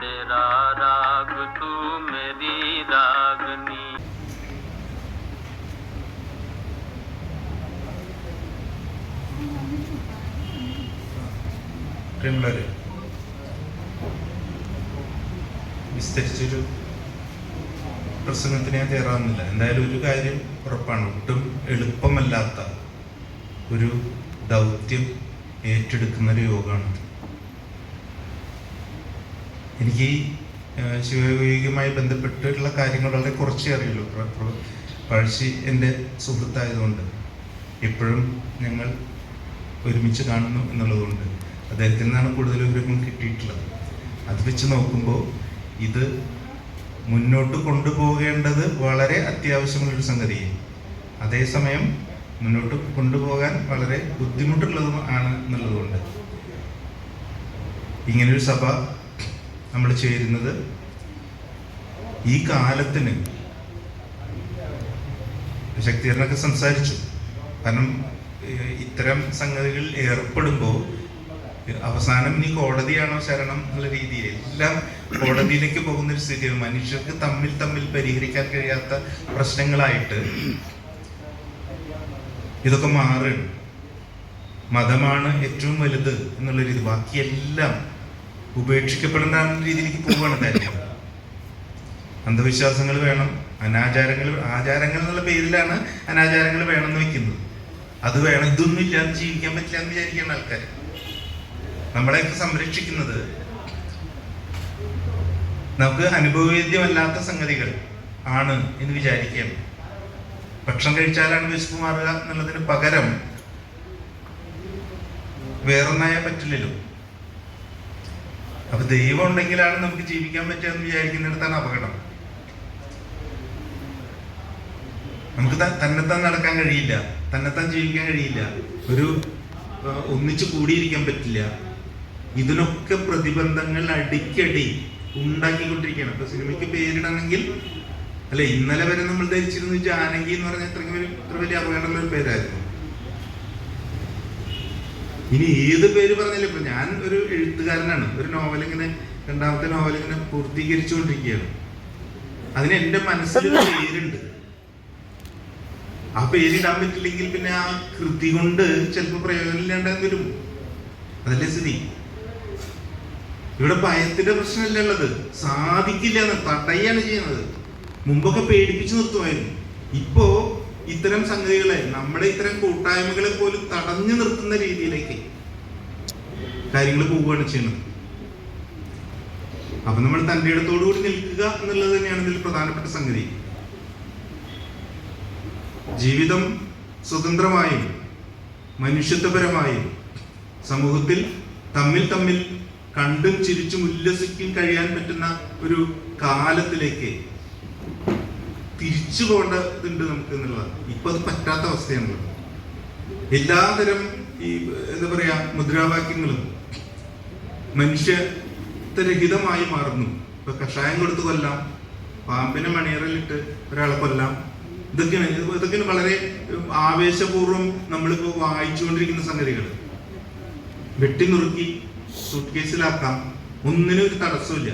तेरा राग तू मेरी रागनी. പ്രിയമുള്ളവരെ, വിസ്തരിച്ചൊരു പ്രസംഗത്തിന് ഞാൻ കയറാവുന്നില്ല. എന്തായാലും ഒരു കാര്യം ഉറപ്പാണ്, ഒട്ടും എളുപ്പമല്ലാത്ത ഒരു ദൗത്യം ഏറ്റെടുക്കുന്ന ഒരു യോഗമാണ്. എനിക്ക് ഈ ശിവയോഗികമായി ബന്ധപ്പെട്ടിട്ടുള്ള കാര്യങ്ങൾ വളരെ കുറച്ചേ അറിയുള്ളൂ. പഴശ്ശി എൻ്റെ സുഹൃത്തായതുകൊണ്ട് എപ്പോഴും ഞങ്ങൾ ഒരുമിച്ച് കാണുന്നു എന്നുള്ളതുകൊണ്ട് അദ്ദേഹത്തിൽ നിന്നാണ് കൂടുതൽ വിവരങ്ങൾ കിട്ടിയിട്ടുള്ളത്. അത് വെച്ച് നോക്കുമ്പോൾ ഇത് മുന്നോട്ട് കൊണ്ടുപോകേണ്ടത് വളരെ അത്യാവശ്യമുള്ളൊരു സംഗതിയാണ്. അതേസമയം മുന്നോട്ട് കൊണ്ടുപോകാൻ വളരെ ബുദ്ധിമുട്ടുള്ളതും ആണ് എന്നുള്ളതുകൊണ്ട് ഇങ്ങനൊരു സഭ നമ്മൾ ചേരുന്നത് ഈ കാലത്തിന് ശക്തിധരനൊക്കെ സംസാരിച്ചു. കാരണം ഇത്തരം സംഗതികളിൽ ഏർപ്പെടുമ്പോൾ അവസാനം ഇനി കോടതിയാണോ ശരണം എന്നുള്ള രീതിയിൽ എല്ലാം കോടതിയിലേക്ക് പോകുന്നൊരു സ്ഥിതിയാണ്. മനുഷ്യർക്ക് തമ്മിൽ പരിഹരിക്കാൻ കഴിയാത്ത പ്രശ്നങ്ങളായിട്ട് ഇതൊക്കെ മാറുകയാണ്. മതമാണ് ഏറ്റവും വലുത് എന്നുള്ള രീതി, ബാക്കിയെല്ലാം ഉപേക്ഷിക്കപ്പെടേണ്ട രീതിയിലേക്ക് പോവുകയാണ് കാര്യം. അന്ധവിശ്വാസങ്ങൾ വേണം, ആചാരങ്ങൾ എന്നുള്ള പേരിലാണ് അനാചാരങ്ങൾ വേണമെന്ന് വെക്കുന്നത്. അത് വേണം, ഇതൊന്നും ഇല്ലാതെ ജീവിക്കാൻ പറ്റില്ല എന്ന് വിചാരിക്കുന്ന ആൾക്കാർ. നമ്മളെയൊക്കെ സംരക്ഷിക്കുന്നത് നമുക്ക് അനുഭവവേദ്യമല്ലാത്ത സംഗതികൾ ആണ് എന്ന് വിചാരിക്കാം. ഭക്ഷണം കഴിച്ചാലാണ് വിശപ്പ് മാറുക എന്നുള്ളതിന് പകരം വേറൊന്നായാൽ പറ്റില്ലല്ലോ. അപ്പൊ ദൈവം ഉണ്ടെങ്കിലാണ് നമുക്ക് ജീവിക്കാൻ പറ്റുക എന്ന് വിചാരിക്കുന്നിടത്താണ് അപകടം. നമുക്ക് തന്നെത്താൻ നടക്കാൻ കഴിയില്ല, തന്നെത്താൻ ജീവിക്കാൻ കഴിയില്ല, ഒരു ഒന്നിച്ചു കൂടിയിരിക്കാൻ പറ്റില്ല. ഇതിനൊക്കെ പ്രതിബന്ധങ്ങൾ അടിക്കടി ഉണ്ടാക്കിക്കൊണ്ടിരിക്കുകയാണ്. ഇപ്പൊ സിനിമയ്ക്ക് പേരിടണമെങ്കിൽ അല്ലെ, ഇന്നലെ വരെ നമ്മൾ ധരിച്ചിരുന്നു ജാനകി എന്ന് പറഞ്ഞ ഇത്ര വലിയ അപകടമുള്ള ഒരു പേരായിരുന്നു. ഇനി ഏത് പേര് പറഞ്ഞാലും, ഇപ്പൊ ഞാൻ ഒരു എഴുത്തുകാരനാണ്, ഒരു നോവലിങ്ങനെ രണ്ടാമത്തെ നോവലിങ്ങനെ പൂർത്തീകരിച്ചുകൊണ്ടിരിക്കുകയാണ്. അതിന് എൻ്റെ മനസ്സിലൊരു പേരുണ്ട്. ആ പേരിടാൻ പറ്റില്ലെങ്കിൽ പിന്നെ ആ കൃതി കൊണ്ട് ചിലപ്പോൾ പ്രയോജനമില്ലാണ്ടാൻ വരും. അതല്ലേ സ്ഥിതി. ഇവിടെ ഭയത്തിന്റെ പ്രശ്നമല്ല ഉള്ളത്, സാധിക്കില്ല എന്ന് തടയാണ് ചെയ്യുന്നത്. മുമ്പൊക്കെ പേടിപ്പിച്ചു നിർത്തുമായിരുന്നു. ഇപ്പോ ഇത്തരം സംഗതികളെ, നമ്മുടെ ഇത്തരം കൂട്ടായ്മകളെ പോലും തടഞ്ഞു നിർത്തുന്ന രീതിയിലേക്ക് കാര്യങ്ങൾ പോവുകയാണ് ചെയ്യുന്നത്. അപ്പൊ നമ്മൾ തന്റെ ഇടത്തോടുകൂടി നിൽക്കുക എന്നുള്ളത് തന്നെയാണ് ഇതിൽ പ്രധാനപ്പെട്ട സംഗതി. ജീവിതം സ്വതന്ത്രമായും മനുഷ്യത്വപരമായും സമൂഹത്തിൽ തമ്മിൽ കണ്ടും ചിരിച്ചും ഉല്ലസിക്കും കഴിയാൻ പറ്റുന്ന ഒരു കാലത്തിലേക്ക് തിരിച്ചു പോകേണ്ടതുണ്ട് നമുക്ക് എന്നുള്ളതാണ്. ഇപ്പൊ അത് പറ്റാത്ത അവസ്ഥയാണുള്ളത്. എല്ലാതരം ഈ എന്താ പറയാ മുദ്രാവാക്യങ്ങളും മനുഷ്യരഹിതമായി മാറുന്നു. ഇപ്പൊ കഷായം കൊടുത്ത് കൊല്ലാം, പാമ്പിനെ മണിയറയിലിട്ട് ഒരാളെ കൊല്ലാം, ഇതൊക്കെയാണ് വളരെ ആവേശപൂർവ്വം നമ്മളിപ്പോ വായിച്ചുകൊണ്ടിരിക്കുന്ന സംഗതികൾ. വെട്ടിനുറുക്കി സൂട്ട് കേസിലാക്കാം, ഒന്നിനും ഒരു തടസ്സമില്ല.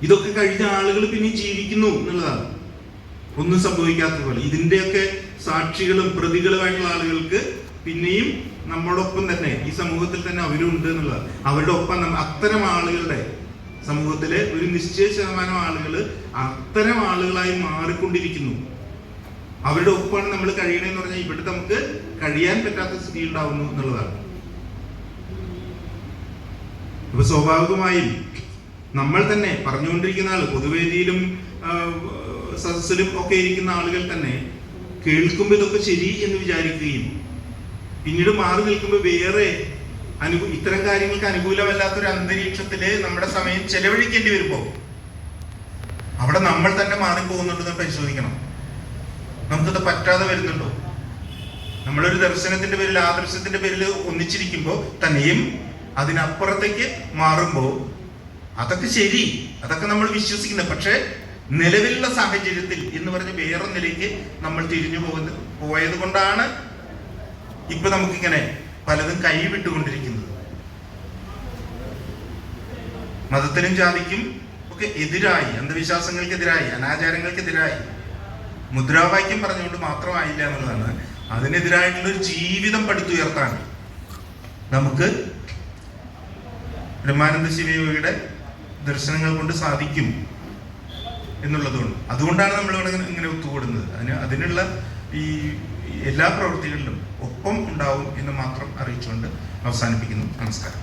ഇതൊക്കെ കഴിഞ്ഞ ആളുകൾ പിന്നെ ജീവിക്കുന്നു എന്നുള്ളതാണ്, ഒന്നും സംഭവിക്കാത്ത പോലെ. ഇതിന്റെയൊക്കെ സാക്ഷികളും പ്രതികളുമായിട്ടുള്ള ആളുകൾക്ക് പിന്നെയും നമ്മളോടൊപ്പം തന്നെ ഈ സമൂഹത്തിൽ തന്നെ അവരും ഉണ്ട് എന്നുള്ളതാണ്. അവരുടെ ഒപ്പം അത്തരം ആളുകളുടെ സമൂഹത്തിലെ ഒരു നിശ്ചയ ശതമാനം ആളുകൾ അത്തരം ആളുകളായി മാറിക്കൊണ്ടിരിക്കുന്നു. അവരുടെ ഒപ്പമാണ് നമ്മൾ കഴിയണമെന്ന് പറഞ്ഞാൽ ഇവിടെ നമുക്ക് കഴിയാൻ പറ്റാത്ത സ്ഥിതി ഉണ്ടാവുന്നു എന്നുള്ളതാണ്. ഇപ്പൊ സ്വാഭാവികമായും നമ്മൾ തന്നെ പറഞ്ഞുകൊണ്ടിരിക്കുന്ന ആള്, പൊതുവേദിയിലും സദസ്സിലും ഒക്കെ ഇരിക്കുന്ന ആളുകൾ തന്നെ കേൾക്കുമ്പോൾ ഇതൊക്കെ ശരി എന്ന് വിചാരിക്കുകയും പിന്നീട് മാറി നിൽക്കുമ്പോൾ വേറെ ഇത്തരം കാര്യങ്ങൾക്ക് അനുകൂലമല്ലാത്തൊരു അന്തരീക്ഷത്തില് നമ്മുടെ സമയം ചെലവഴിക്കേണ്ടി വരുമ്പോൾ അവിടെ നമ്മൾ തന്നെ മാറിപ്പോകുന്നുണ്ടെന്ന് പരിശോധിക്കണം. നമുക്കത് പറ്റാതെ വരുന്നുണ്ടോ? നമ്മളൊരു ദർശനത്തിന്റെ പേരിൽ, ആദർശത്തിന്റെ പേരിൽ ഒന്നിച്ചിരിക്കുമ്പോൾ തന്നെയും അതിനപ്പുറത്തേക്ക് മാറുമ്പോൾ അതൊക്കെ ശരി, അതൊക്കെ നമ്മൾ വിശ്വസിക്കുന്നത്. പക്ഷെ നിലവിലുള്ള സാഹചര്യത്തിൽ എന്ന് പറഞ്ഞ് വേറൊന്നിലേക്ക് നമ്മൾ തിരിഞ്ഞു പോയത് കൊണ്ടാണ് ഇപ്പൊ നമുക്കിങ്ങനെ പലതും കൈവിട്ടുകൊണ്ടിരിക്കുന്നത്. മതത്തിനും ജാതിക്കും ഒക്കെ എതിരായി, അന്ധവിശ്വാസങ്ങൾക്കെതിരായി, അനാചാരങ്ങൾക്കെതിരായി മുദ്രാവാക്യം പറഞ്ഞുകൊണ്ട് മാത്രമായില്ല എന്നുള്ളതാണ്. അതിനെതിരായിട്ടുള്ള ഒരു ജീവിതം പടുത്തുയർത്താൻ നമുക്ക് ബ്രഹ്മാനന്ദ ശിവയോഗിയുടെ ദർശനങ്ങൾ കൊണ്ട് സാധിക്കും എന്നുള്ളതുകൊണ്ട് അതുകൊണ്ടാണ് നമ്മൾ ഇങ്ങനെ ഒത്തുകൂടുന്നത്. അതിനുള്ള ഈ എല്ലാ പ്രവൃത്തികളിലും ഒപ്പം ഉണ്ടാവും എന്ന് മാത്രം അറിയിച്ചുകൊണ്ട് അവസാനിപ്പിക്കുന്നു. നമസ്കാരം.